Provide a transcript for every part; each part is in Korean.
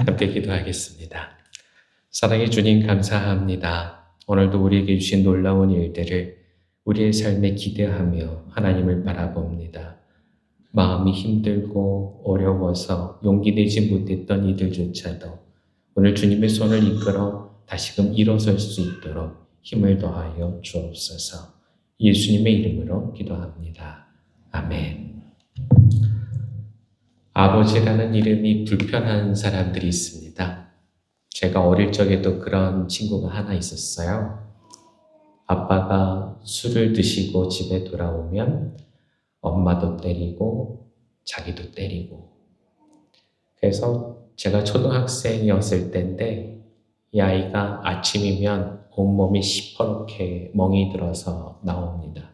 함께 기도하겠습니다. 사랑의 주님 감사합니다. 오늘도 우리에게 주신 놀라운 일들을 우리의 삶에 기대하며 하나님을 바라봅니다. 마음이 힘들고 어려워서 용기 내지 못했던 이들조차도 오늘 주님의 손을 이끌어 다시금 일어설 수 있도록 힘을 더하여 주옵소서. 예수님의 이름으로 기도합니다. 아멘. 아버지라는 이름이 불편한 사람들이 있습니다. 제가 어릴 적에도 그런 친구가 하나 있었어요. 아빠가 술을 드시고 집에 돌아오면 엄마도 때리고 자기도 때리고. 그래서 제가 초등학생이었을 때인데 이 아이가 아침이면 온몸이 시퍼렇게 멍이 들어서 나옵니다.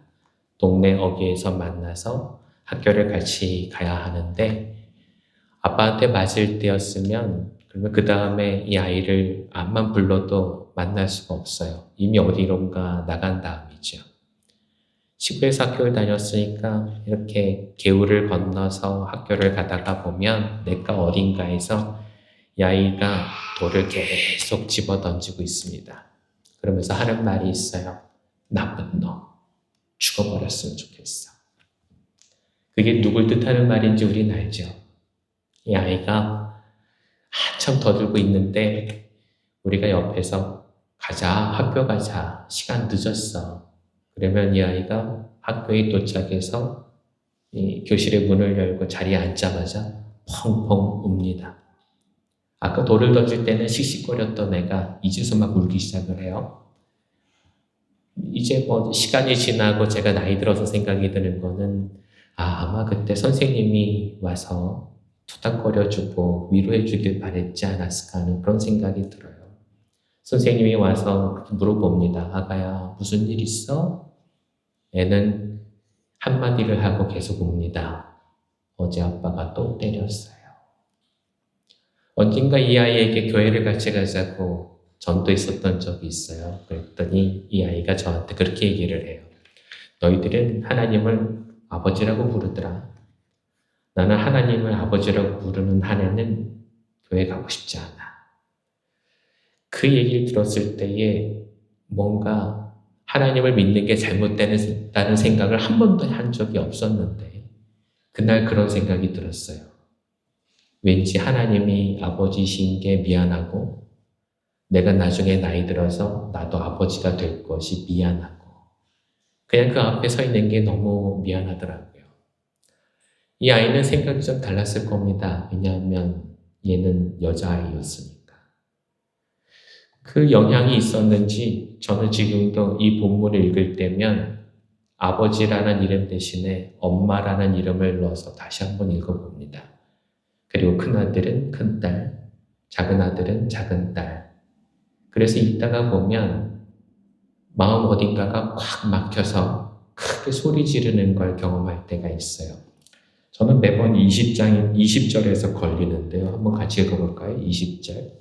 동네 어귀에서 만나서 학교를 같이 가야 하는데 아빠한테 맞을 때였으면 그러면 그 다음에 이 아이를 암만 불러도 만날 수가 없어요. 이미 어디론가 나간 다음이죠. 시골에서 학교를 다녔으니까 이렇게 개울을 건너서 학교를 가다가 보면 냇가 어딘가에서 이 아이가 돌을 계속 집어 던지고 있습니다. 그러면서 하는 말이 있어요. 나쁜 놈, 죽어버렸으면 좋겠어. 그게 누굴 뜻하는 말인지 우린 알죠. 이 아이가 한참 더들고 있는데 우리가 옆에서 가자, 학교 가자, 시간 늦었어. 그러면 이 아이가 학교에 도착해서 이 교실의 문을 열고 자리에 앉자마자 펑펑 웁니다. 아까 돌을 던질 때는 씩씩거렸던 애가 이제서 막 울기 시작을 해요. 이제 시간이 지나고 제가 나이 들어서 생각이 드는 거는 아마 그때 선생님이 와서 투닥거려주고 위로해주길 바랬지 않았을까 하는 그런 생각이 들어요. 선생님이 와서 물어봅니다. 아가야, 무슨 일 있어? 애는 한마디를 하고 계속 웁니다. 어제 아빠가 또 때렸어요. 언젠가 이 아이에게 교회를 같이 가자고 전도했었던 적이 있어요. 그랬더니 이 아이가 저한테 그렇게 얘기를 해요. 너희들은 하나님을 아버지라고 부르더라. 나는 하나님을 아버지라고 부르는 한 해는 교회 가고 싶지 않아. 그 얘기를 들었을 때에 뭔가 하나님을 믿는 게 잘못되다는 생각을 한 번도 한 적이 없었는데 그날 그런 생각이 들었어요. 왠지 하나님이 아버지신 게 미안하고 내가 나중에 나이 들어서 나도 아버지가 될 것이 미안하고 그냥 그 앞에 서 있는 게 너무 미안하더라고요. 이 아이는 생각이 좀 달랐을 겁니다. 왜냐하면 얘는 여자아이였으니까. 그 영향이 있었는지 저는 지금도 이 본문을 읽을 때면 아버지라는 이름 대신에 엄마라는 이름을 넣어서 다시 한번 읽어봅니다. 그리고 큰아들은 큰딸, 작은아들은 작은딸. 그래서 읽다가 보면 마음 어딘가가 콱 막혀서 크게 소리 지르는 걸 경험할 때가 있어요. 저는 매번 20절에서 걸리는데요. 한번 같이 읽어볼까요? 20절.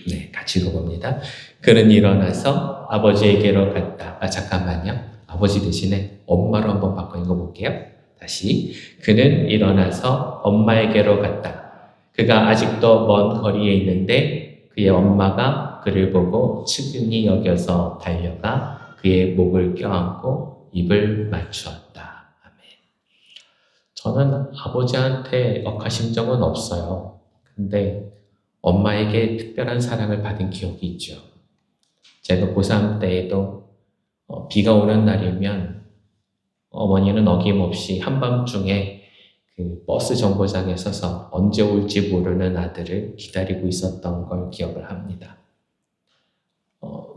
네, 같이 읽어봅니다. 그는 일어나서 아버지에게로 갔다. 잠깐만요. 아버지 대신에 엄마로 한번 바꿔 읽어볼게요. 다시. 그는 일어나서 엄마에게로 갔다. 그가 아직도 먼 거리에 있는데 그의 엄마가 그를 보고 측은히 여겨서 달려가 그의 목을 껴안고 입을 맞추었다. 저는 아버지한테 억하신 적은 없어요. 근데 엄마에게 특별한 사랑을 받은 기억이 있죠. 제가 고3 때에도 비가 오는 날이면 어머니는 어김없이 한밤중에 그 버스 정거장에 서서 언제 올지 모르는 아들을 기다리고 있었던 걸 기억을 합니다.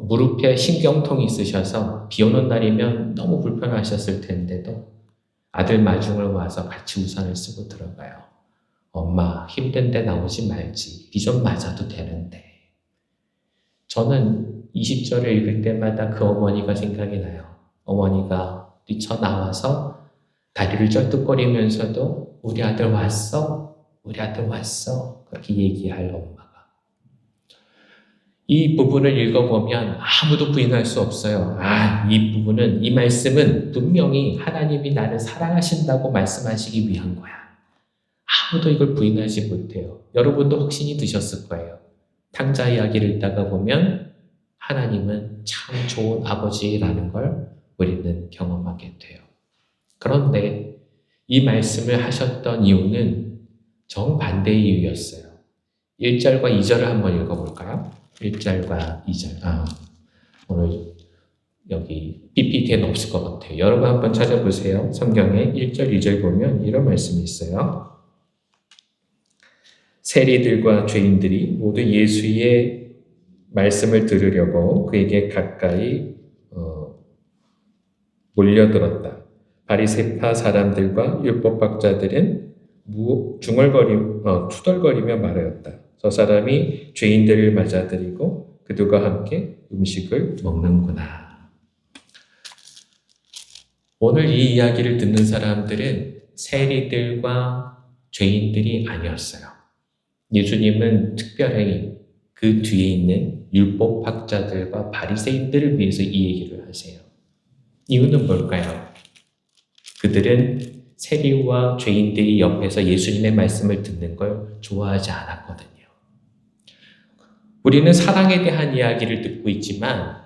무릎에 신경통이 있으셔서 비 오는 날이면 너무 불편하셨을 텐데도 아들 마중을 와서 같이 우산을 쓰고 들어가요. 엄마 힘든데 나오지 말지. 비 좀 맞아도 되는데. 저는 20절을 읽을 때마다 그 어머니가 생각이 나요. 어머니가 뛰쳐나와서 다리를 쩔뚝거리면서도 우리 아들 왔어? 우리 아들 왔어? 그렇게 얘기할 엄마가. 이 부분을 읽어보면 아무도 부인할 수 없어요. 이 말씀은 분명히 하나님이 나를 사랑하신다고 말씀하시기 위한 거야. 아무도 이걸 부인하지 못해요. 여러분도 확신이 드셨을 거예요. 탕자 이야기를 읽다가 보면 하나님은 참 좋은 아버지라는 걸 우리는 경험하게 돼요. 그런데 이 말씀을 하셨던 이유는 정반대의 이유였어요. 1절과 2절을 한번 읽어볼까요? 1절과 2절. 오늘 여기 PPT에는 없을 것 같아요. 여러분 한번 찾아보세요. 성경에 1절, 2절 보면 이런 말씀이 있어요. 세리들과 죄인들이 모두 예수의 말씀을 들으려고 그에게 가까이 몰려들었다. 바리새파 사람들과 율법학자들은 투덜거리며 말하였다. 저 사람이 죄인들을 맞아들이고 그들과 함께 음식을 먹는구나. 오늘 이 이야기를 듣는 사람들은 세리들과 죄인들이 아니었어요. 예수님은 특별히 그 뒤에 있는 율법학자들과 바리새인들을 위해서 이 얘기를 하세요. 이유는 뭘까요? 그들은 세리와 죄인들이 옆에서 예수님의 말씀을 듣는 걸 좋아하지 않았거든요. 우리는 사랑에 대한 이야기를 듣고 있지만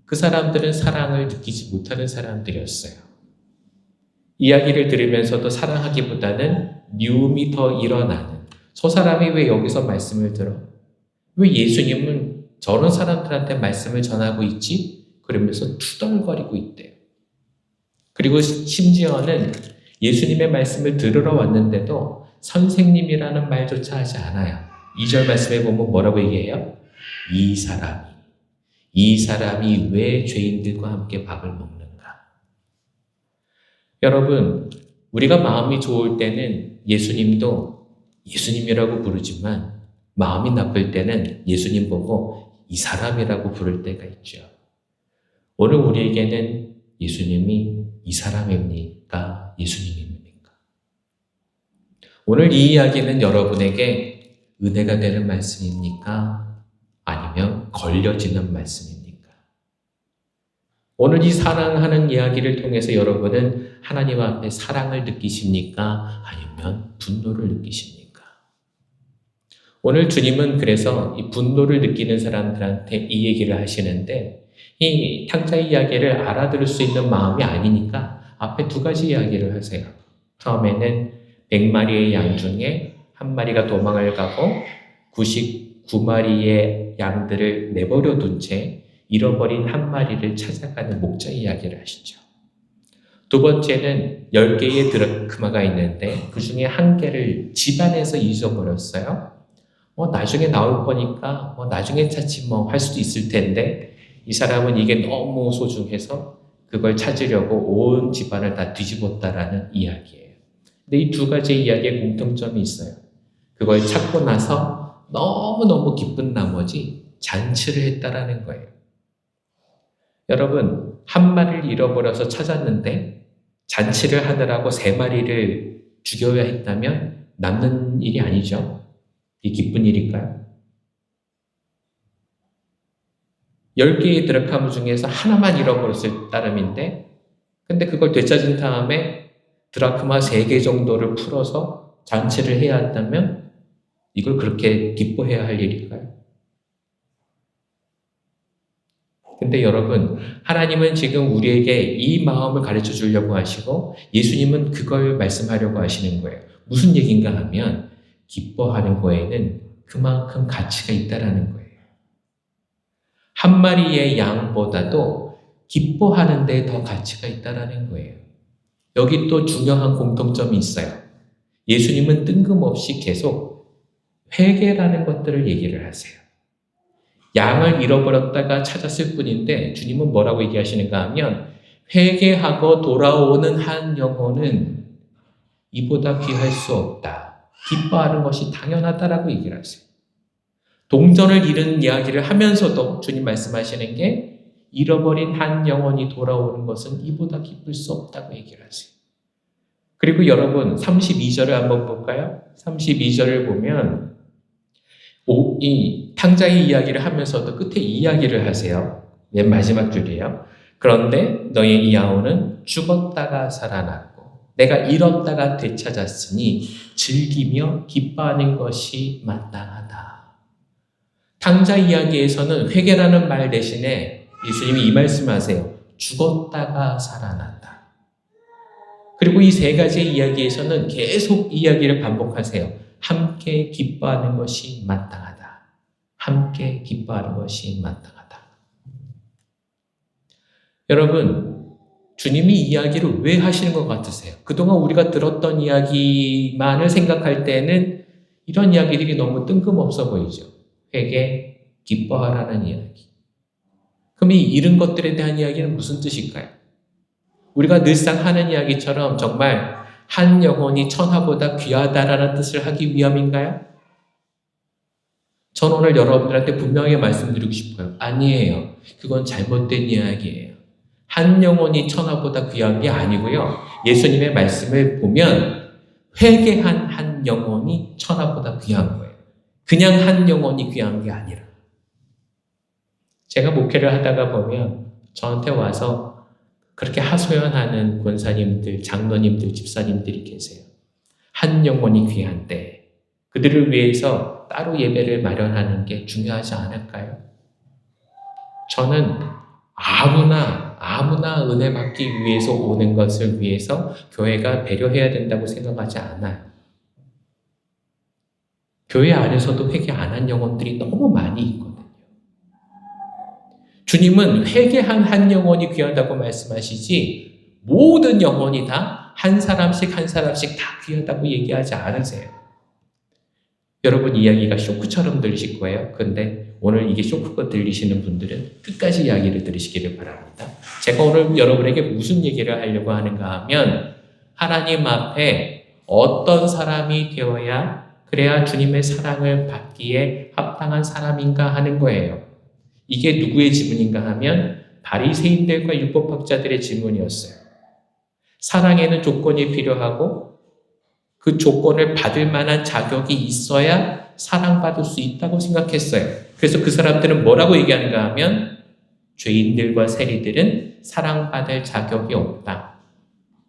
그 사람들은 사랑을 느끼지 못하는 사람들이었어요. 이야기를 들으면서도 사랑하기보다는 미움이 더 일어나는, 저 사람이 왜 여기서 말씀을 들어? 왜 예수님은 저런 사람들한테 말씀을 전하고 있지? 그러면서 투덜거리고 있대요. 그리고 심지어는 예수님의 말씀을 들으러 왔는데도 선생님이라는 말조차 하지 않아요. 2절 말씀에 보면 뭐라고 얘기해요? 이 사람이 왜 죄인들과 함께 밥을 먹는가? 여러분, 우리가 마음이 좋을 때는 예수님도 예수님이라고 부르지만 마음이 나쁠 때는 예수님 보고 이 사람이라고 부를 때가 있죠. 오늘 우리에게는 예수님이 이 사람입니까? 예수님입니까? 오늘 이 이야기는 여러분에게 은혜가 되는 말씀입니까? 아니면 걸려지는 말씀입니까? 오늘 이 사랑하는 이야기를 통해서 여러분은 하나님 앞에 사랑을 느끼십니까? 아니면 분노를 느끼십니까? 오늘 주님은 그래서 이 분노를 느끼는 사람들한테 이 얘기를 하시는데 이 탕자의 이야기를 알아들을 수 있는 마음이 아니니까 앞에 두 가지 이야기를 하세요. 처음에는 100마리의 양 중에 한 마리가 도망을 가고 99마리의 양들을 내버려 둔 채 잃어버린 한 마리를 찾아가는 목자 이야기를 하시죠. 두 번째는 10개의 드라크마가 있는데 그 중에 한 개를 집안에서 잊어버렸어요. 나중에 나올 거니까 나중에 찾지 할 수도 있을 텐데 이 사람은 이게 너무 소중해서 그걸 찾으려고 온 집안을 다 뒤집었다라는 이야기예요. 근데 이 두 가지 이야기에 공통점이 있어요. 그걸 찾고 나서 너무너무 기쁜 나머지 잔치를 했다라는 거예요. 여러분, 한 마리를 잃어버려서 찾았는데 잔치를 하느라고 3마리를 죽여야 했다면 남는 일이 아니죠. 이 기쁜 일일까요? 10개의 드라크마 중에서 하나만 잃어버렸을 따름인데 근데 그걸 되찾은 다음에 드라크마 3개 정도를 풀어서 잔치를 해야 한다면 이걸 그렇게 기뻐해야 할 일일까요? 근데 여러분, 하나님은 지금 우리에게 이 마음을 가르쳐 주려고 하시고 예수님은 그걸 말씀하려고 하시는 거예요. 무슨 얘기인가 하면 기뻐하는 거에는 그만큼 가치가 있다라는 거예요. 한 마리의 양보다도 기뻐하는 데 더 가치가 있다라는 거예요. 여기 또 중요한 공통점이 있어요. 예수님은 뜬금없이 계속 회개라는 것들을 얘기를 하세요. 양을 잃어버렸다가 찾았을 뿐인데 주님은 뭐라고 얘기하시는가 하면 회개하고 돌아오는 한 영혼은 이보다 귀할 수 없다. 기뻐하는 것이 당연하다라고 얘기를 하세요. 동전을 잃은 이야기를 하면서도 주님 말씀하시는 게 잃어버린 한 영혼이 돌아오는 것은 이보다 기쁠 수 없다고 얘기를 하세요. 그리고 여러분 32절을 한번 볼까요? 32절을 보면 이 탕자의 이야기를 하면서도 끝에 이 이야기를 하세요. 맨 마지막 줄이에요. 그런데 너의 이 아우는 죽었다가 살아났고 내가 잃었다가 되찾았으니 즐기며 기뻐하는 것이 마땅하다. 탕자 이야기에서는 회개라는 말 대신에 예수님이 이 말씀하세요. 죽었다가 살아났다. 그리고 이 세 가지의 이야기에서는 계속 이야기를 반복하세요. 함께 기뻐하는 것이 마땅하다. 함께 기뻐하는 것이 마땅하다. 여러분, 주님이 이야기를 왜 하시는 것 같으세요? 그동안 우리가 들었던 이야기만을 생각할 때는 이런 이야기들이 너무 뜬금없어 보이죠. 회개, 기뻐하라는 이야기. 그럼 이 잃은 것들에 대한 이야기는 무슨 뜻일까요? 우리가 늘상 하는 이야기처럼 정말 한 영혼이 천하보다 귀하다라는 뜻을 하기 위함인가요? 전 오늘 여러분들한테 분명히 말씀드리고 싶어요. 아니에요. 그건 잘못된 이야기예요. 한 영혼이 천하보다 귀한 게 아니고요. 예수님의 말씀을 보면 회개한 한 영혼이 천하보다 귀한 거예요. 그냥 한 영혼이 귀한 게 아니라. 제가 목회를 하다가 보면 저한테 와서 그렇게 하소연하는 권사님들, 장로님들, 집사님들이 계세요. 한 영혼이 귀한데 그들을 위해서 따로 예배를 마련하는 게 중요하지 않을까요? 저는 아무나 은혜 받기 위해서 오는 것을 위해서 교회가 배려해야 된다고 생각하지 않아요. 교회 안에서도 회개 안 한 영혼들이 너무 많이 있거든요. 주님은 회개한 한 영혼이 귀하다고 말씀하시지 모든 영혼이 다 한 사람씩 다 귀하다고 얘기하지 않으세요. 여러분 이야기가 쇼크처럼 들리실 거예요. 그런데 오늘 이게 쇼크가 들리시는 분들은 끝까지 이야기를 들으시기를 바랍니다. 제가 오늘 여러분에게 무슨 얘기를 하려고 하는가 하면 하나님 앞에 어떤 사람이 되어야 그래야 주님의 사랑을 받기에 합당한 사람인가 하는 거예요. 이게 누구의 질문인가 하면 바리새인들과 율법학자들의 질문이었어요. 사랑에는 조건이 필요하고 그 조건을 받을 만한 자격이 있어야 사랑받을 수 있다고 생각했어요. 그래서 그 사람들은 뭐라고 얘기하는가 하면 죄인들과 세리들은 사랑받을 자격이 없다.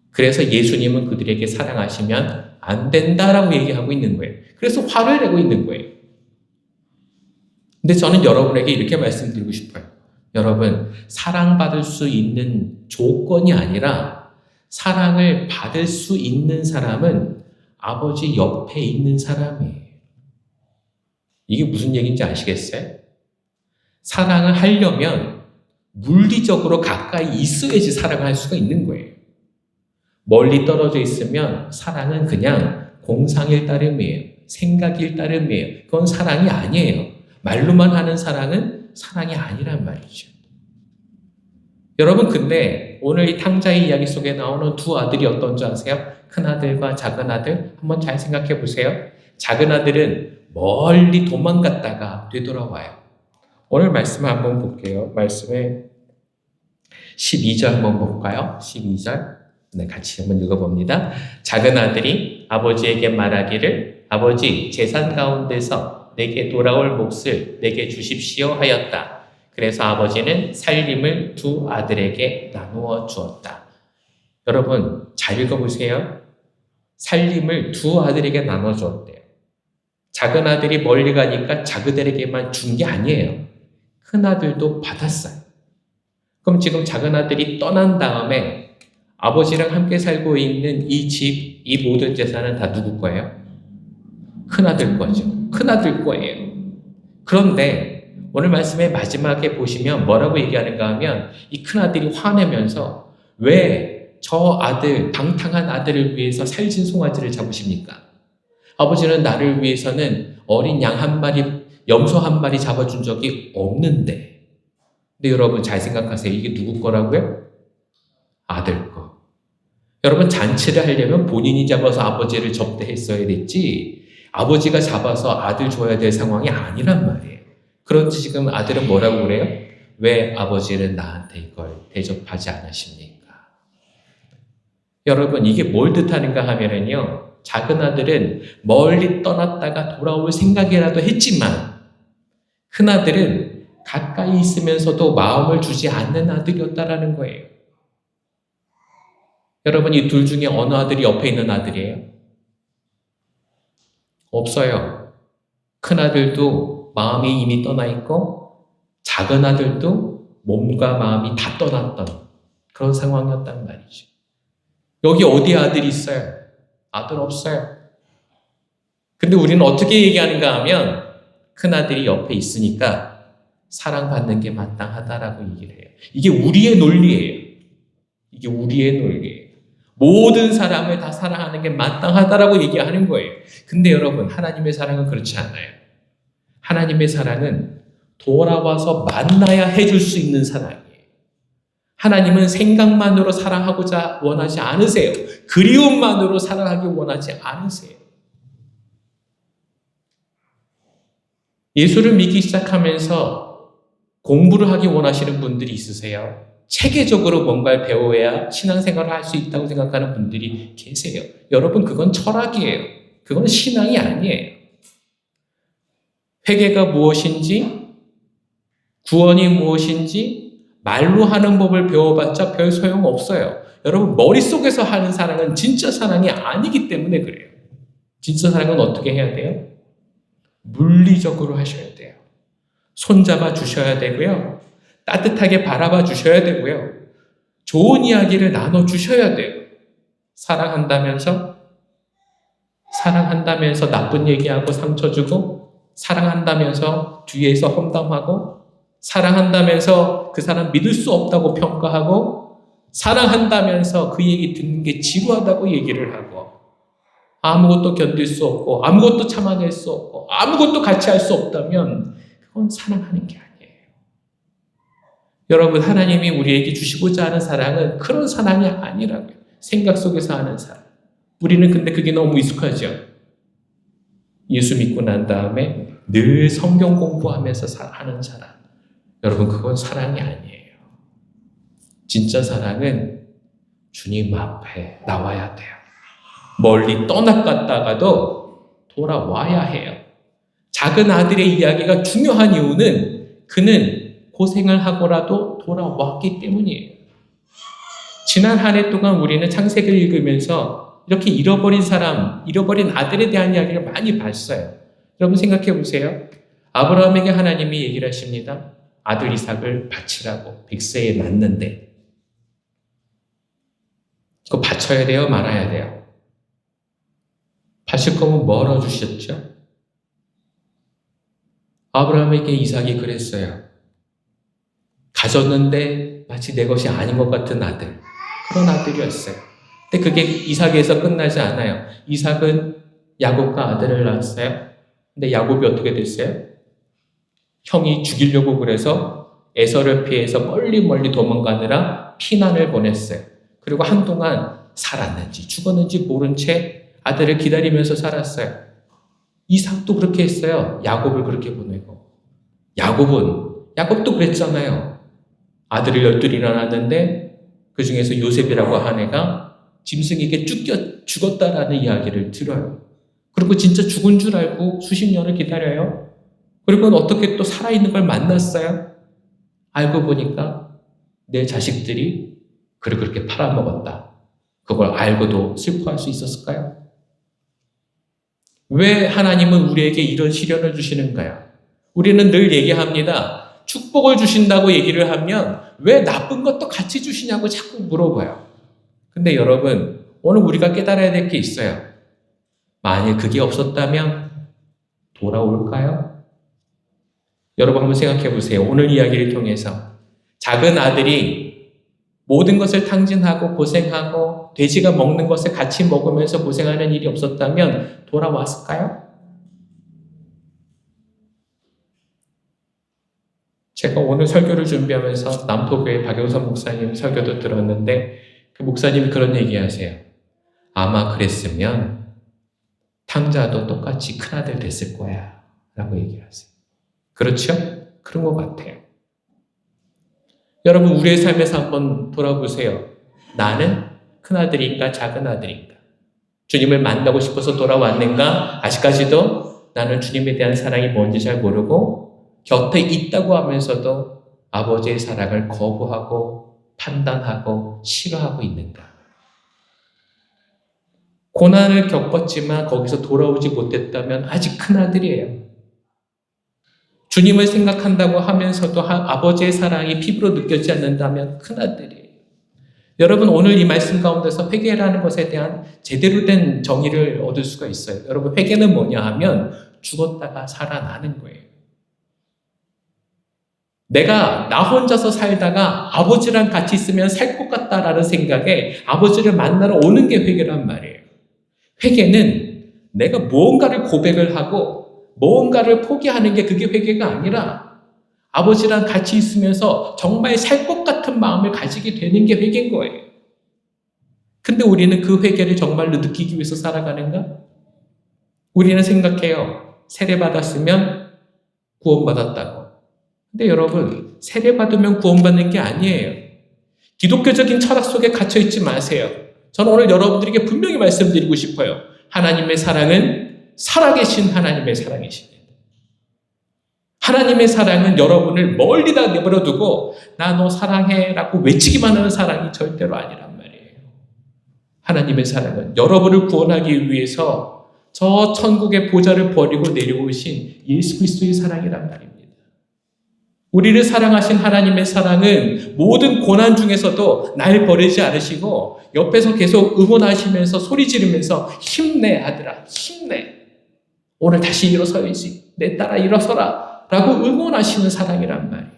그래서 예수님은 그들에게 사랑하시면 안 된다라고 얘기하고 있는 거예요. 그래서 화를 내고 있는 거예요. 근데 저는 여러분에게 이렇게 말씀드리고 싶어요. 여러분, 사랑받을 수 있는 조건이 아니라 사랑을 받을 수 있는 사람은 아버지 옆에 있는 사람이에요. 이게 무슨 얘기인지 아시겠어요? 사랑을 하려면 물리적으로 가까이 있어야지 사랑을 할 수가 있는 거예요. 멀리 떨어져 있으면 사랑은 그냥 공상일 따름이에요. 생각일 따름이에요. 그건 사랑이 아니에요. 말로만 하는 사랑은 사랑이 아니란 말이죠. 여러분 근데 오늘 이 탕자의 이야기 속에 나오는 두 아들이 어떤 줄 아세요? 큰 아들과 작은 아들 한번 잘 생각해 보세요. 작은 아들은 멀리 도망갔다가 되돌아와요. 오늘 말씀을 한번 볼게요. 말씀에 12절 한번 볼까요? 12절 네, 같이 한번 읽어봅니다. 작은 아들이 아버지에게 말하기를 아버지 재산 가운데서 내게 돌아올 몫을 내게 주십시오 하였다. 그래서 아버지는 살림을 두 아들에게 나누어 주었다. 여러분 잘 읽어보세요. 살림을 두 아들에게 나눠 주었대요. 작은 아들이 멀리 가니까 작은아들에게만 준 게 아니에요. 큰 아들도 받았어요. 그럼 지금 작은 아들이 떠난 다음에 아버지랑 함께 살고 있는 이 집, 이 모든 재산은 다 누구 거예요? 큰 아들 거죠. 큰 아들 거예요. 그런데 오늘 말씀의 마지막에 보시면 뭐라고 얘기하는가 하면 이 큰 아들이 화내면서 왜 저 아들, 방탕한 아들을 위해서 살찐 송아지를 잡으십니까? 아버지는 나를 위해서는 어린 양 한 마리, 염소 한 마리 잡아준 적이 없는데. 근데 여러분 잘 생각하세요. 이게 누구 거라고요? 아들 거. 여러분 잔치를 하려면 본인이 잡아서 아버지를 접대했어야 됐지 아버지가 잡아서 아들 줘야 될 상황이 아니란 말이에요. 그런지 지금 아들은 뭐라고 그래요? 왜 아버지는 나한테 이걸 대접하지 않으십니까? 여러분 이게 뭘 뜻하는가 하면은요. 작은 아들은 멀리 떠났다가 돌아올 생각이라도 했지만 큰 아들은 가까이 있으면서도 마음을 주지 않는 아들이었다라는 거예요. 여러분, 이 둘 중에 어느 아들이 옆에 있는 아들이에요? 없어요. 큰 아들도 마음이 이미 떠나 있고 작은 아들도 몸과 마음이 다 떠났던 그런 상황이었단 말이죠. 여기 어디에 아들이 있어요? 아들 없어요. 근데 우리는 어떻게 얘기하는가 하면 큰 아들이 옆에 있으니까 사랑받는 게 마땅하다라고 얘기를 해요. 이게 우리의 논리예요. 이게 우리의 논리예요. 모든 사람을 다 사랑하는 게 마땅하다라고 얘기하는 거예요. 근데 여러분, 하나님의 사랑은 그렇지 않아요. 하나님의 사랑은 돌아와서 만나야 해줄 수 있는 사랑이에요. 하나님은 생각만으로 사랑하고자 원하지 않으세요. 그리움만으로 사랑하기 원하지 않으세요. 예수를 믿기 시작하면서 공부를 하기 원하시는 분들이 있으세요. 체계적으로 뭔가를 배워야 신앙생활을 할 수 있다고 생각하는 분들이 계세요. 여러분, 그건 철학이에요. 그건 신앙이 아니에요. 회개가 무엇인지, 구원이 무엇인지 말로 하는 법을 배워봤자 별 소용없어요. 여러분, 머릿속에서 하는 사랑은 진짜 사랑이 아니기 때문에 그래요. 진짜 사랑은 어떻게 해야 돼요? 물리적으로 하셔야 돼요. 손잡아 주셔야 되고요. 따뜻하게 바라봐 주셔야 되고요. 좋은 이야기를 나눠 주셔야 돼요. 사랑한다면서 나쁜 얘기하고 상처 주고, 사랑한다면서 뒤에서 험담하고, 사랑한다면서 그 사람 믿을 수 없다고 평가하고, 사랑한다면서 그 얘기 듣는 게 지루하다고 얘기를 하고, 아무것도 견딜 수 없고 아무것도 참아낼 수 없고 아무것도 같이 할 수 없다면 그건 사랑하는 게 아니에요. 여러분, 하나님이 우리에게 주시고자 하는 사랑은 그런 사랑이 아니라고요. 생각 속에서 하는 사랑. 우리는 근데 그게 너무 익숙하죠. 예수 믿고 난 다음에 늘 성경 공부하면서 하는 사랑. 여러분, 그건 사랑이 아니에요. 진짜 사랑은 주님 앞에 나와야 돼요. 멀리 떠나갔다가도 돌아와야 해요. 작은 아들의 이야기가 중요한 이유는 그는 고생을 하고라도 돌아왔기 때문이에요. 지난 한 해 동안 우리는 창세기를 읽으면서 이렇게 잃어버린 사람, 잃어버린 아들에 대한 이야기를 많이 봤어요. 여러분, 생각해 보세요. 아브라함에게 하나님이 얘기를 하십니다. 아들 이삭을 바치라고. 백세에 낳는데 그거 바쳐야 돼요? 말아야 돼요? 바칠 거면 뭐라 주셨죠? 아브라함에게 이삭이 그랬어요. 가졌는데 마치 내 것이 아닌 것 같은 아들. 그런 아들이었어요. 근데 그게 이삭에서 끝나지 않아요. 이삭은 야곱과 아들을 낳았어요. 근데 야곱이 어떻게 됐어요? 형이 죽이려고 그래서 에서를 피해서 멀리 도망가느라 피난을 보냈어요. 그리고 한동안 살았는지 죽었는지 모른 채 아들을 기다리면서 살았어요. 이삭도 그렇게 했어요. 야곱을 그렇게 보내고. 야곱도 그랬잖아요. 아들을 12이나 낳았는데 그 중에서 요셉이라고 한 애가 짐승에게 쫓겨 죽었다라는 이야기를 들어요. 그리고 진짜 죽은 줄 알고 수십 년을 기다려요. 그리고 어떻게 또 살아있는 걸 만났어요. 알고 보니까 내 자식들이 그를 그렇게 팔아먹었다. 그걸 알고도 슬퍼할 수 있었을까요? 왜 하나님은 우리에게 이런 시련을 주시는가요? 우리는 늘 얘기합니다. 축복을 주신다고 얘기를 하면 왜 나쁜 것도 같이 주시냐고 자꾸 물어봐요. 근데 여러분, 오늘 우리가 깨달아야 될 게 있어요. 만일 그게 없었다면 돌아올까요? 여러분, 한번 생각해 보세요. 오늘 이야기를 통해서 작은 아들이 모든 것을 탕진하고 고생하고 돼지가 먹는 것을 같이 먹으면서 고생하는 일이 없었다면 돌아왔을까요? 제가 오늘 설교를 준비하면서 남포교회 박영선 목사님 설교도 들었는데 그 목사님이 그런 얘기하세요. 아마 그랬으면 탕자도 똑같이 큰아들 됐을 거야 라고 얘기하세요. 그렇죠? 그런 것 같아요. 여러분, 우리의 삶에서 한번 돌아보세요. 나는 큰아들인가 작은아들인가? 주님을 만나고 싶어서 돌아왔는가? 아직까지도 나는 주님에 대한 사랑이 뭔지 잘 모르고 곁에 있다고 하면서도 아버지의 사랑을 거부하고 판단하고 싫어하고 있는가? 고난을 겪었지만 거기서 돌아오지 못했다면 아직 큰아들이에요. 주님을 생각한다고 하면서도 아버지의 사랑이 피부로 느껴지지 않는다면 큰아들이에요. 여러분, 오늘 이 말씀 가운데서 회개라는 것에 대한 제대로 된 정의를 얻을 수가 있어요. 여러분, 회개는 뭐냐 하면 죽었다가 살아나는 거예요. 내가 나 혼자서 살다가 아버지랑 같이 있으면 살 것 같다라는 생각에 아버지를 만나러 오는 게 회개란 말이에요. 회개는 내가 무언가를 고백을 하고 무언가를 포기하는 게 그게 회개가 아니라 아버지랑 같이 있으면서 정말 살 것 같은 마음을 가지게 되는 게 회개인 거예요. 근데 우리는 그 회개를 정말로 느끼기 위해서 살아가는가? 우리는 생각해요. 세례받았으면 구원받았다고. 근데 여러분, 세례받으면 구원받는 게 아니에요. 기독교적인 철학 속에 갇혀있지 마세요. 저는 오늘 여러분들에게 분명히 말씀드리고 싶어요. 하나님의 사랑은 살아계신 하나님의 사랑이십니다. 하나님의 사랑은 여러분을 멀리다 내버려두고 나 너 사랑해 라고 외치기만 하는 사랑이 절대로 아니란 말이에요. 하나님의 사랑은 여러분을 구원하기 위해서 저 천국의 보좌를 버리고 내려오신 예수 그리스도의 사랑이란 말입니다. 우리를 사랑하신 하나님의 사랑은 모든 고난 중에서도 날 버리지 않으시고 옆에서 계속 응원하시면서 소리 지르면서 힘내 아들아 힘내 오늘 다시 일어서야지 내 딸아 일어서라 라고 응원하시는 사랑이란 말이에요.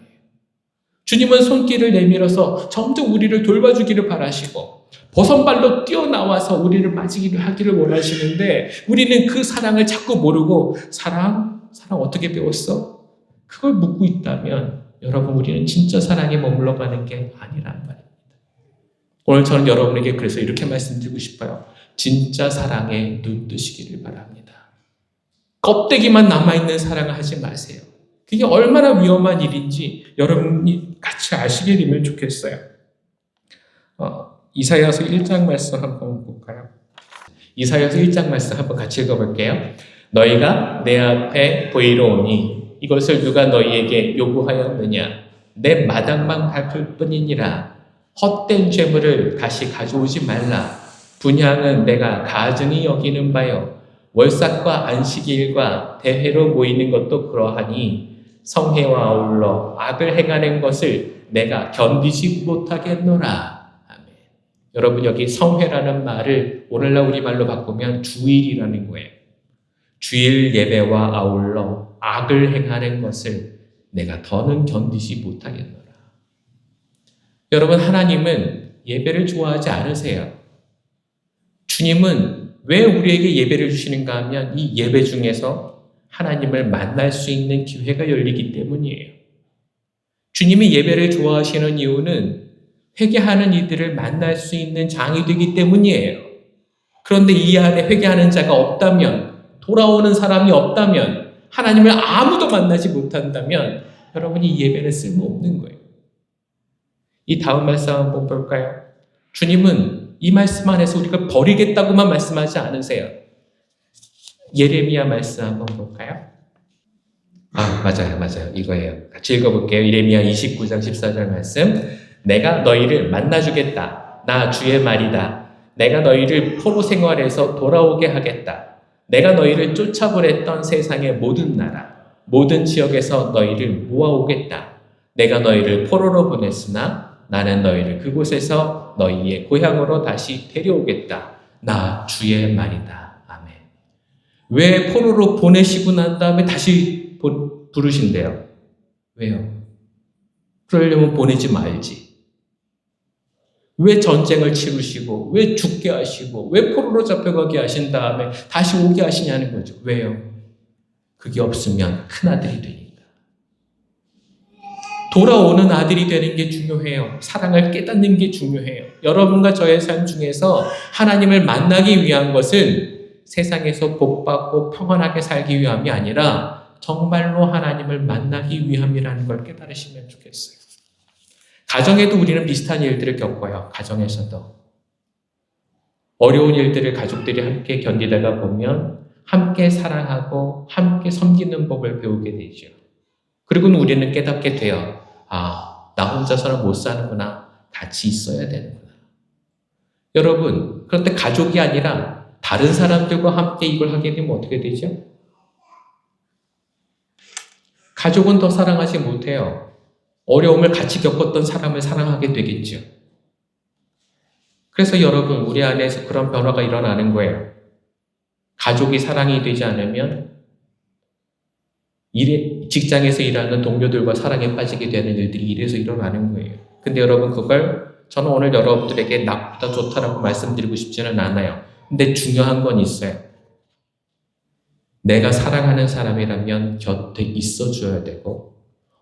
주님은 손길을 내밀어서 점점 우리를 돌봐주기를 바라시고 버선발로 뛰어나와서 우리를 맞이기를 하기를 원하시는데 우리는 그 사랑을 자꾸 모르고 사랑 어떻게 배웠어? 그걸 묻고 있다면 여러분 우리는 진짜 사랑에 머물러 가는 게 아니란 말입니다. 오늘 저는 여러분에게 그래서 이렇게 말씀드리고 싶어요. 진짜 사랑에 눈 뜨시기를 바랍니다. 껍데기만 남아있는 사랑을 하지 마세요. 그게 얼마나 위험한 일인지 여러분이 같이 아시게 되면 좋겠어요. 이사야서 1장 말씀 한번 볼까요? 이사야서 1장 말씀 한번 같이 읽어볼게요. 너희가 내 앞에 보이러 오니 이것을 누가 너희에게 요구하였느냐? 내 마당만 밟을 뿐이니라. 헛된 죄물을 다시 가져오지 말라. 분향은 내가 가증히 여기는 바요. 월삭과 안식일과 대회로 모이는 것도 그러하니 성회와 아울러 악을 행하는 것을 내가 견디지 못하겠노라. 아멘. 여러분 여기 성회라는 말을 오늘날 우리말로 바꾸면 주일이라는 거예요. 주일 예배와 아울러 악을 행하는 것을 내가 더는 견디지 못하겠노라. 여러분 하나님은 예배를 좋아하지 않으세요. 주님은 왜 우리에게 예배를 주시는가 하면 이 예배 중에서 하나님을 만날 수 있는 기회가 열리기 때문이에요. 주님이 예배를 좋아하시는 이유는 회개하는 이들을 만날 수 있는 장이 되기 때문이에요. 그런데 이 안에 회개하는 자가 없다면 돌아오는 사람이 없다면 하나님을 아무도 만나지 못한다면 여러분이 예배는 쓸모없는 거예요. 이 다음 말씀 한번 볼까요? 주님은 이 말씀 안에서 우리가 버리겠다고만 말씀하지 않으세요. 예레미야 말씀 한번 볼까요? 맞아요. 이거예요. 같이 읽어볼게요. 예레미야 29장 14절 말씀. 내가 너희를 만나주겠다. 나 주의 말이다. 내가 너희를 포로 생활에서 돌아오게 하겠다. 내가 너희를 쫓아보냈던 세상의 모든 나라, 모든 지역에서 너희를 모아오겠다. 내가 너희를 포로로 보냈으나 나는 너희를 그곳에서 너희의 고향으로 다시 데려오겠다. 나 주의 말이다. 아멘. 왜 포로로 보내시고 난 다음에 다시 부르신대요? 왜요? 그러려면 보내지 말지. 왜 전쟁을 치르시고 왜 죽게 하시고 왜 포로로 잡혀가게 하신 다음에 다시 오게 하시냐는 거죠. 왜요? 그게 없으면 큰아들이 되니까. 돌아오는 아들이 되는 게 중요해요. 사랑을 깨닫는 게 중요해요. 여러분과 저의 삶 중에서 하나님을 만나기 위한 것은 세상에서 복받고 평안하게 살기 위함이 아니라 정말로 하나님을 만나기 위함이라는 걸 깨달으시면 좋겠어요. 가정에도 우리는 비슷한 일들을 겪어요. 가정에서도. 어려운 일들을 가족들이 함께 견디다가 보면 함께 사랑하고 함께 섬기는 법을 배우게 되죠. 그리고는 우리는 깨닫게 돼요. 나 혼자서는 못 사는구나. 같이 있어야 되는구나. 여러분, 그런데 가족이 아니라 다른 사람들과 함께 이걸 하게 되면 어떻게 되죠? 가족은 더 사랑하지 못해요. 어려움을 같이 겪었던 사람을 사랑하게 되겠죠. 그래서 여러분, 우리 안에서 그런 변화가 일어나는 거예요. 가족이 사랑이 되지 않으면 직장에서 일하는 동료들과 사랑에 빠지게 되는 일들이 이래서 일어나는 거예요. 근데 여러분, 그걸 저는 오늘 여러분들에게 나쁘다 좋다라고 말씀드리고 싶지는 않아요. 근데 중요한 건 있어요. 내가 사랑하는 사람이라면 곁에 있어줘야 되고,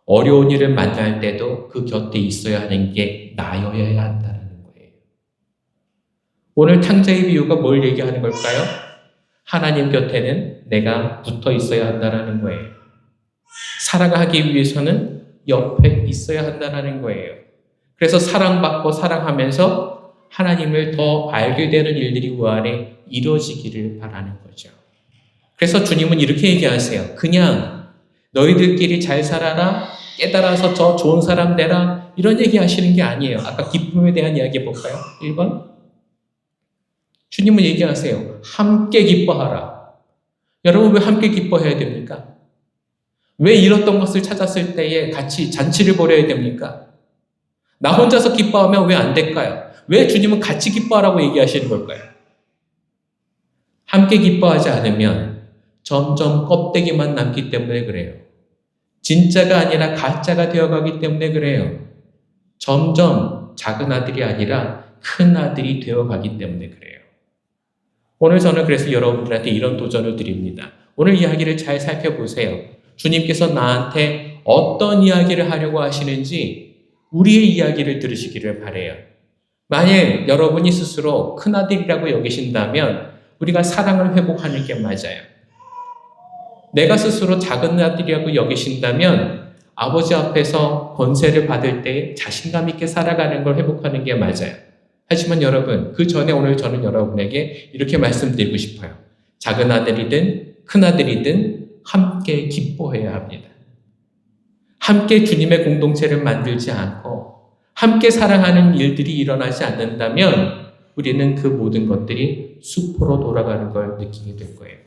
어려운 일을 만날 때도 그 곁에 있어야 하는 게 나여야 한다는 거예요. 오늘 탕자의 비유가 뭘 얘기하는 걸까요? 하나님 곁에는 내가 붙어 있어야 한다는 거예요. 사랑하기 위해서는 옆에 있어야 한다는 거예요. 그래서 사랑받고 사랑하면서 하나님을 더 알게 되는 일들이 그 안에 이루어지기를 바라는 거죠. 그래서 주님은 이렇게 얘기하세요. 그냥 너희들끼리 잘 살아라, 깨달아서 더 좋은 사람 되라, 이런 얘기 하시는 게 아니에요. 아까 기쁨에 대한 이야기 볼까요? 1번. 주님은 얘기하세요. 함께 기뻐하라. 여러분, 왜 함께 기뻐해야 됩니까? 왜 잃었던 것을 찾았을 때에 같이 잔치를 벌여야 됩니까? 나 혼자서 기뻐하면 왜 안 될까요? 왜 주님은 같이 기뻐하라고 얘기하시는 걸까요? 함께 기뻐하지 않으면 점점 껍데기만 남기 때문에 그래요. 진짜가 아니라 가짜가 되어가기 때문에 그래요. 점점 작은 아들이 아니라 큰 아들이 되어가기 때문에 그래요. 오늘 저는 그래서 여러분들한테 이런 도전을 드립니다. 오늘 이야기를 잘 살펴보세요. 주님께서 나한테 어떤 이야기를 하려고 하시는지 우리의 이야기를 들으시기를 바라요. 만약 여러분이 스스로 큰아들이라고 여기신다면 우리가 사랑을 회복하는 게 맞아요. 내가 스스로 작은 아들이라고 여기신다면 아버지 앞에서 권세를 받을 때 자신감 있게 살아가는 걸 회복하는 게 맞아요. 하지만 여러분, 그 전에 오늘 저는 여러분에게 이렇게 말씀드리고 싶어요. 작은 아들이든 큰 아들이든 함께 기뻐해야 합니다. 함께 주님의 공동체를 만들지 않고 함께 사랑하는 일들이 일어나지 않는다면 우리는 그 모든 것들이 수포로 돌아가는 걸 느끼게 될 거예요.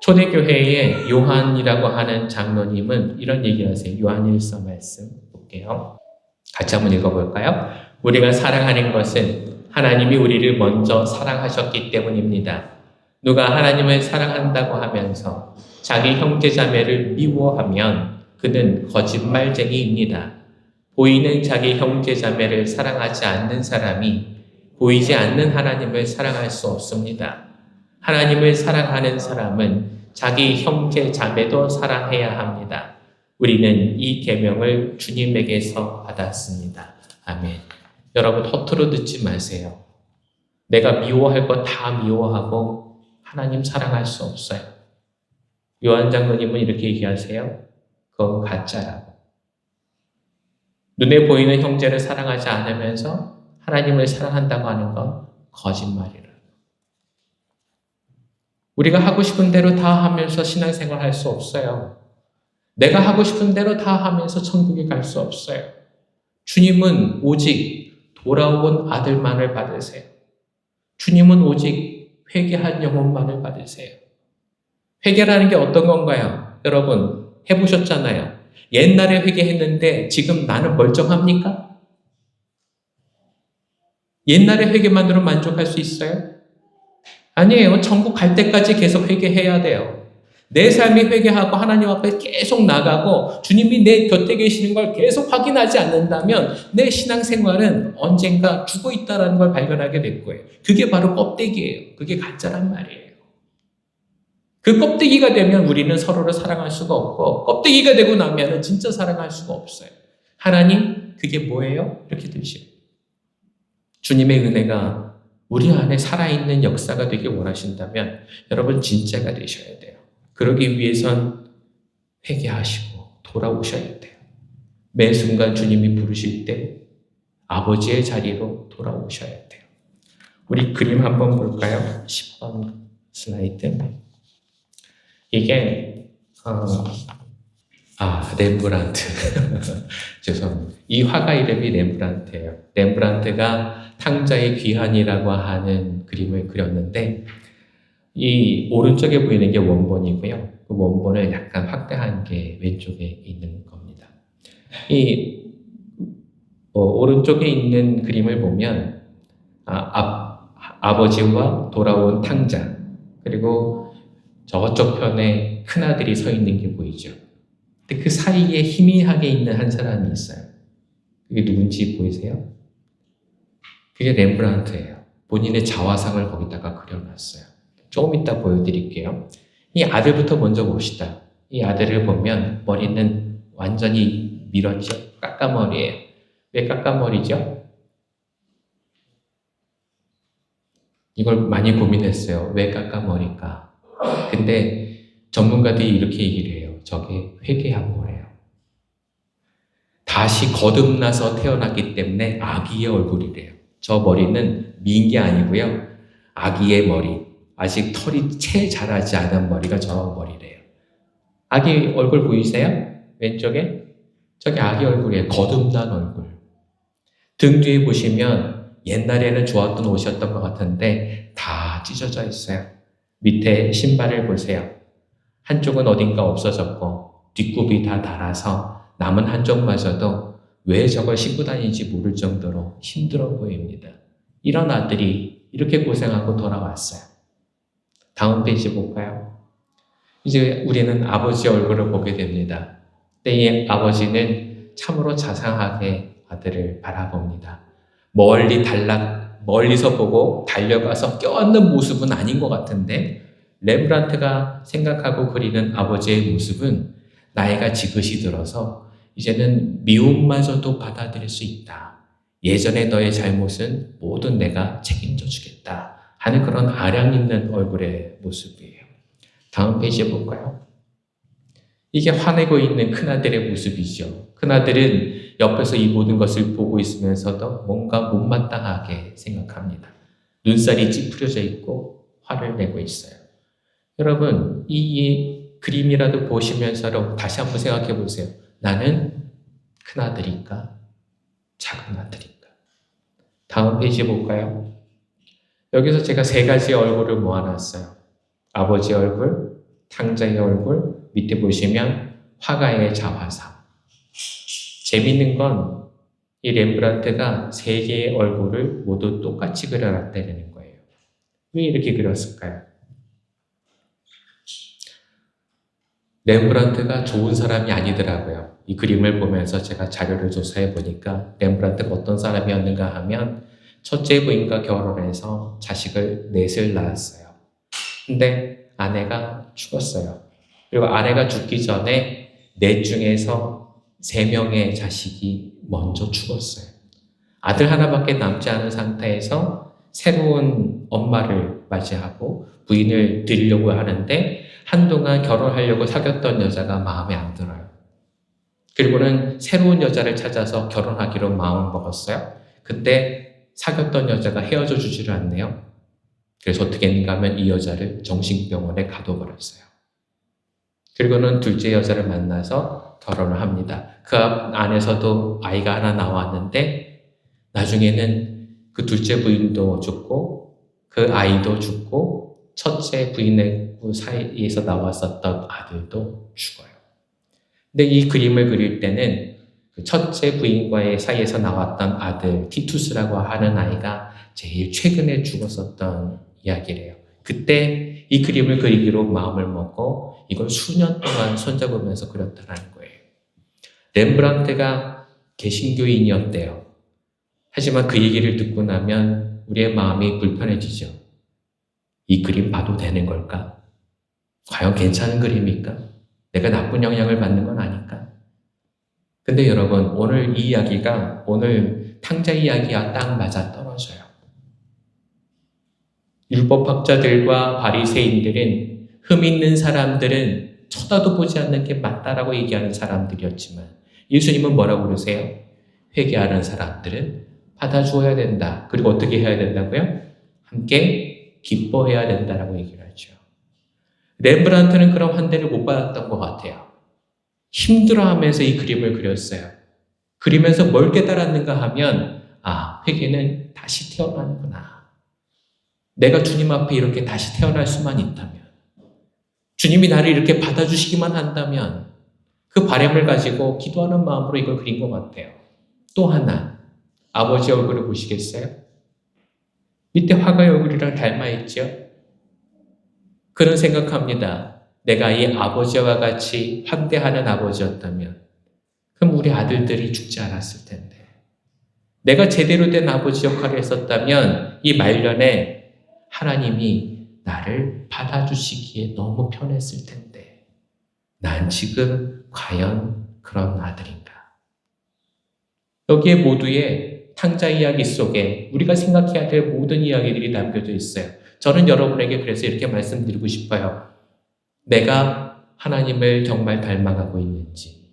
초대교회의 요한이라고 하는 장로님은 이런 얘기를 하세요. 요한일서 말씀 볼게요. 같이 한번 읽어볼까요? 우리가 사랑하는 것은 하나님이 우리를 먼저 사랑하셨기 때문입니다. 누가 하나님을 사랑한다고 하면서 자기 형제자매를 미워하면 그는 거짓말쟁이입니다. 보이는 자기 형제자매를 사랑하지 않는 사람이 보이지 않는 하나님을 사랑할 수 없습니다. 하나님을 사랑하는 사람은 자기 형제자매도 사랑해야 합니다. 우리는 이 계명을 주님에게서 받았습니다. 아멘. 여러분, 허투루 듣지 마세요. 내가 미워할 거 다 미워하고 하나님 사랑할 수 없어요. 요한 장로님은 이렇게 얘기하세요. 그건 가짜라고. 눈에 보이는 형제를 사랑하지 않으면서 하나님을 사랑한다고 하는 건 거짓말이라고. 우리가 하고 싶은 대로 다 하면서 신앙생활 할 수 없어요. 내가 하고 싶은 대로 다 하면서 천국에 갈 수 없어요. 주님은 오직 돌아온 아들만을 받으세요. 주님은 오직 회개한 영혼만을 받으세요. 회개라는 게 어떤 건가요? 여러분 해보셨잖아요. 옛날에 회개했는데 지금 나는 멀쩡합니까? 옛날에 회개만으로 만족할 수 있어요? 아니에요. 천국 갈 때까지 계속 회개해야 돼요. 내 삶이 회개하고 하나님 앞에 계속 나가고 주님이 내 곁에 계시는 걸 계속 확인하지 않는다면 내 신앙생활은 언젠가 죽어 있다는 걸 발견하게 될 거예요. 그게 바로 껍데기예요. 그게 가짜란 말이에요. 그 껍데기가 되면 우리는 서로를 사랑할 수가 없고 껍데기가 되고 나면 진짜 사랑할 수가 없어요. 하나님, 그게 뭐예요? 이렇게 되시요. 주님의 은혜가 우리 안에 살아있는 역사가 되길 원하신다면 여러분 진짜가 되셔야 돼요. 그러기 위해선 회개하시고 돌아오셔야 돼요. 매 순간 주님이 부르실 때 아버지의 자리로 돌아오셔야 돼요. 우리 그림 한번 볼까요? 10번 슬라이드. 이게 렘브란트. 죄송합니다. 이 화가 이름이 렘브란트예요. 렘브란트가 탕자의 귀환이라고 하는 그림을 그렸는데 이 오른쪽에 보이는 게 원본이고요. 그 원본을 약간 확대한 게 왼쪽에 있는 겁니다. 이 오른쪽에 있는 그림을 보면 아버지와 돌아온 탕자 그리고 저쪽 편에 큰아들이 서 있는 게 보이죠. 근데 그 사이에 희미하게 있는 한 사람이 있어요. 그게 누군지 보이세요? 그게 렘브란트예요. 본인의 자화상을 거기다가 그려놨어요. 조금 이따 보여드릴게요. 이 아들부터 먼저 봅시다. 이 아들을 보면 머리는 완전히 밀었죠? 까까머리예요. 왜 까까머리죠? 이걸 많이 고민했어요. 왜 까까머리일까? 근데 전문가들이 이렇게 얘기를 해요. 저게 회개한 거래요. 다시 거듭나서 태어났기 때문에 아기의 얼굴이래요. 저 머리는 민 게 아니고요. 아기의 머리. 아직 털이 채 자라지 않은 머리가 저 머리래요. 아기 얼굴 보이세요? 왼쪽에? 저게 아기 얼굴이에요. 거듭난 얼굴. 등 뒤에 보시면 옛날에는 좋았던 옷이었던 것 같은데 다 찢어져 있어요. 밑에 신발을 보세요. 한쪽은 어딘가 없어졌고 뒷굽이 다 닳아서 남은 한쪽마저도 왜 저걸 신고 다니는지 모를 정도로 힘들어 보입니다. 이런 아들이 이렇게 고생하고 돌아왔어요. 다음 페이지 볼까요? 이제 우리는 아버지 얼굴을 보게 됩니다. 근데 이 아버지는 참으로 자상하게 아들을 바라봅니다. 멀리서 보고 달려가서 껴안는 모습은 아닌 것 같은데 렘브란트가 생각하고 그리는 아버지의 모습은 나이가 지긋이 들어서 이제는 미움마저도 받아들일 수 있다. 예전에 너의 잘못은 모두 내가 책임져 주겠다 하는 그런 아량 있는 얼굴의 모습이에요. 다음 페이지 볼까요? 이게 화내고 있는 큰아들의 모습이죠. 큰아들은 옆에서 이 모든 것을 보고 있으면서도 뭔가 못마땅하게 생각합니다. 눈살이 찌푸려져 있고 화를 내고 있어요. 여러분, 이 그림이라도 보시면서 다시 한번 생각해 보세요. 나는 큰아들일까? 작은 아들일까? 다음 페이지 볼까요? 여기서 제가 세 가지 얼굴을 모아놨어요. 아버지 얼굴, 탕자의 얼굴, 밑에 보시면 화가의 자화상. 재밌는 건 이 렘브란트가 세 개의 얼굴을 모두 똑같이 그려놨다는 거예요. 왜 이렇게 그렸을까요? 렘브란트가 좋은 사람이 아니더라고요. 이 그림을 보면서 제가 자료를 조사해 보니까 렘브란트가 어떤 사람이었는가 하면 첫째 부인과 결혼해서 자식을 넷을 낳았어요. 근데 아내가 죽었어요. 그리고 아내가 죽기 전에 넷 중에서 3명의 자식이 먼저 죽었어요. 아들 하나밖에 남지 않은 상태에서 새로운 엄마를 맞이하고 부인을 들이려고 하는데 한동안 결혼하려고 사귀었던 여자가 마음에 안 들어요. 그리고는 새로운 여자를 찾아서 결혼하기로 마음을 먹었어요. 근데 사귀었던 여자가 헤어져 주지를 않네요. 그래서 어떻게 했는가 하면 이 여자를 정신병원에 가둬버렸어요. 그리고는 둘째 여자를 만나서 결혼을 합니다. 그 안에서도 아이가 하나 나왔는데 나중에는 그 둘째 부인도 죽고 그 아이도 죽고 첫째 부인의 사이에서 나왔었던 아들도 죽어요. 근데 이 그림을 그릴 때는 그 첫째 부인과의 사이에서 나왔던 아들 티투스라고 하는 아이가 제일 최근에 죽었었던 이야기래요. 그때 이 그림을 그리기로 마음을 먹고 이걸 수년 동안 손잡으면서 그렸다는 거예요. 렘브란트가 개신교인이었대요. 하지만 그 얘기를 듣고 나면 우리의 마음이 불편해지죠. 이 그림 봐도 되는 걸까? 과연 괜찮은 그림일까? 내가 나쁜 영향을 받는 건 아닐까? 근데 여러분, 오늘 이 이야기가 오늘 탕자 이야기와 딱 맞아 떨어져요. 율법학자들과 바리새인들은 흠 있는 사람들은 쳐다도 보지 않는 게 맞다라고 얘기하는 사람들이었지만 예수님은 뭐라고 그러세요? 회개하는 사람들은 받아주어야 된다. 그리고 어떻게 해야 된다고요? 함께 기뻐해야 된다라고 얘기를 하죠. 렘브란트는 그런 환대를 못 받았던 것 같아요. 힘들어하면서 이 그림을 그렸어요. 그러면서 뭘 깨달았는가 하면 회개는 다시 태어나는구나. 내가 주님 앞에 이렇게 다시 태어날 수만 있다면, 주님이 나를 이렇게 받아주시기만 한다면 그 바람을 가지고 기도하는 마음으로 이걸 그린 것 같아요. 또 하나, 아버지 얼굴을 보시겠어요? 밑에 화가의 얼굴이랑 닮아있죠? 그런 생각합니다. 내가 이 아버지와 같이 환대하는 아버지였다면 그럼 우리 아들들이 죽지 않았을 텐데, 내가 제대로 된 아버지 역할을 했었다면 이 말년에 하나님이 나를 받아주시기에 너무 편했을 텐데 난 지금 과연 그런 아들인가? 여기에 모두의 탕자 이야기 속에 우리가 생각해야 될 모든 이야기들이 담겨져 있어요. 저는 여러분에게 그래서 이렇게 말씀드리고 싶어요. 내가 하나님을 정말 닮아가고 있는지,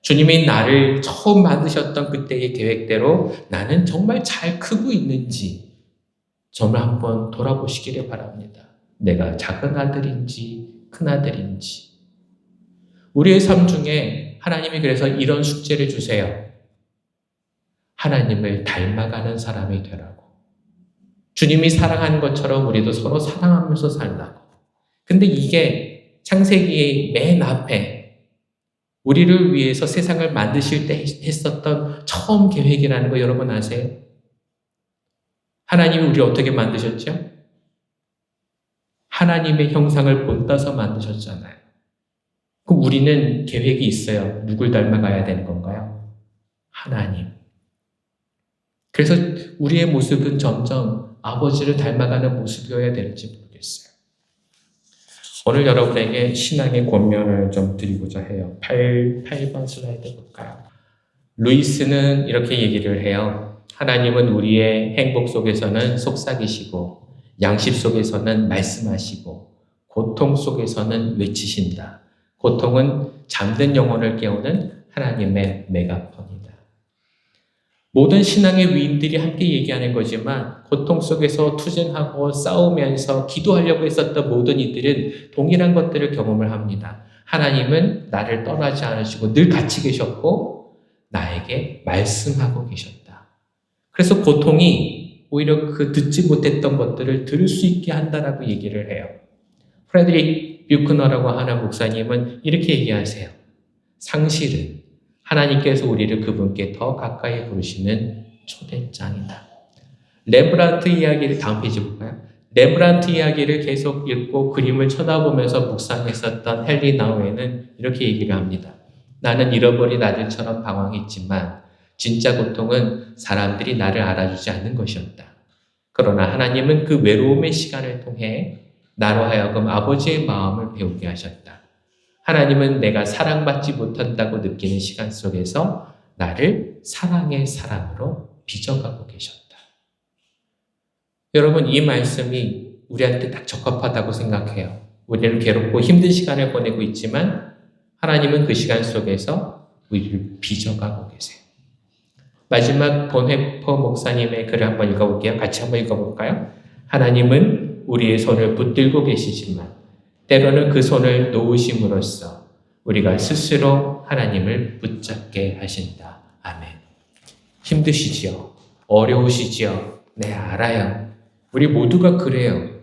주님이 나를 처음 만드셨던 그때의 계획대로 나는 정말 잘 크고 있는지 정말 한번 돌아보시기를 바랍니다. 내가 작은 아들인지 큰 아들인지. 우리의 삶 중에 하나님이 그래서 이런 숙제를 주세요. 하나님을 닮아가는 사람이 되라고. 주님이 사랑한 것처럼 우리도 서로 사랑하면서 살라고. 근데 이게 창세기의 맨 앞에 우리를 위해서 세상을 만드실 때 했었던 처음 계획이라는 거 여러분 아세요? 하나님이 우리를 어떻게 만드셨죠? 하나님의 형상을 본따서 만드셨잖아요. 그럼 우리는 계획이 있어요. 누굴 닮아가야 되는 건가요? 하나님. 그래서 우리의 모습은 점점 아버지를 닮아가는 모습이어야 되는지 모르겠어요. 오늘 여러분에게 신앙의 권면을 좀 드리고자 해요. 8번 슬라이드 볼까요? 루이스는 이렇게 얘기를 해요. 하나님은 우리의 행복 속에서는 속삭이시고 양식 속에서는 말씀하시고 고통 속에서는 외치신다. 고통은 잠든 영혼을 깨우는 하나님의 메가폰이다. 모든 신앙의 위인들이 함께 얘기하는 거지만 고통 속에서 투쟁하고 싸우면서 기도하려고 했었던 모든 이들은 동일한 것들을 경험을 합니다. 하나님은 나를 떠나지 않으시고 늘 같이 계셨고 나에게 말씀하고 계셨다. 그래서 고통이 오히려 그 듣지 못했던 것들을 들을 수 있게 한다라고 얘기를 해요. 프레드릭 뷰크너라고 하는 목사님은 이렇게 얘기하세요. 상실은 하나님께서 우리를 그분께 더 가까이 부르시는 초대장이다. 렘브란트 이야기를 다음 페이지 볼까요? 렘브란트 이야기를 계속 읽고 그림을 쳐다보면서 묵상했었던 헨리 나우에는 이렇게 얘기를 합니다. 나는 잃어버린 아들처럼 방황했지만 진짜 고통은 사람들이 나를 알아주지 않는 것이었다. 그러나 하나님은 그 외로움의 시간을 통해 나로 하여금 아버지의 마음을 배우게 하셨다. 하나님은 내가 사랑받지 못한다고 느끼는 시간 속에서 나를 사랑의 사람으로 빚어가고 계셨다. 여러분, 이 말씀이 우리한테 딱 적합하다고 생각해요. 우리는 괴롭고 힘든 시간을 보내고 있지만 하나님은 그 시간 속에서 우리를 빚어가고 계세요. 마지막 본회퍼 목사님의 글을 한번 읽어볼게요. 같이 한번 읽어볼까요? 하나님은 우리의 손을 붙들고 계시지만 때로는 그 손을 놓으심으로써 우리가 스스로 하나님을 붙잡게 하신다. 아멘. 힘드시지요? 어려우시지요? 네, 알아요. 우리 모두가 그래요.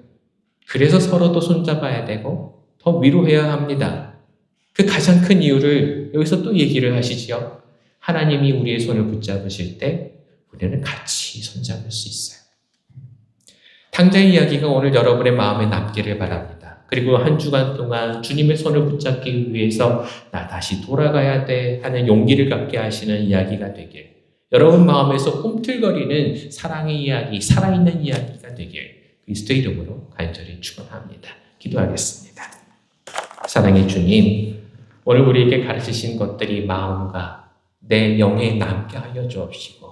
그래서 서로도 손잡아야 되고 더 위로해야 합니다. 그 가장 큰 이유를 여기서 또 얘기를 하시지요. 하나님이 우리의 손을 붙잡으실 때 우리는 같이 손잡을 수 있어요. 탕자의 이야기가 오늘 여러분의 마음에 남기를 바랍니다. 그리고 한 주간 동안 주님의 손을 붙잡기 위해서 나 다시 돌아가야 돼 하는 용기를 갖게 하시는 이야기가 되길, 여러분 마음에서 꿈틀거리는 사랑의 이야기, 살아있는 이야기가 되길 그리스도의 이름으로 간절히 축원합니다. 기도하겠습니다. 사랑의 주님, 오늘 우리에게 가르치신 것들이 마음과 내 영에 남게 하여 주옵시고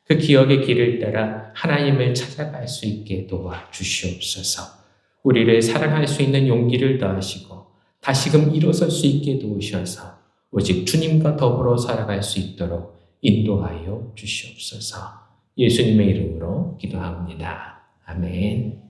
그 기억의 길을 따라 하나님을 찾아갈 수 있게 도와주시옵소서. 우리를 사랑할 수 있는 용기를 더하시고 다시금 일어설 수 있게 도우셔서 오직 주님과 더불어 살아갈 수 있도록 인도하여 주시옵소서. 예수님의 이름으로 기도합니다. 아멘.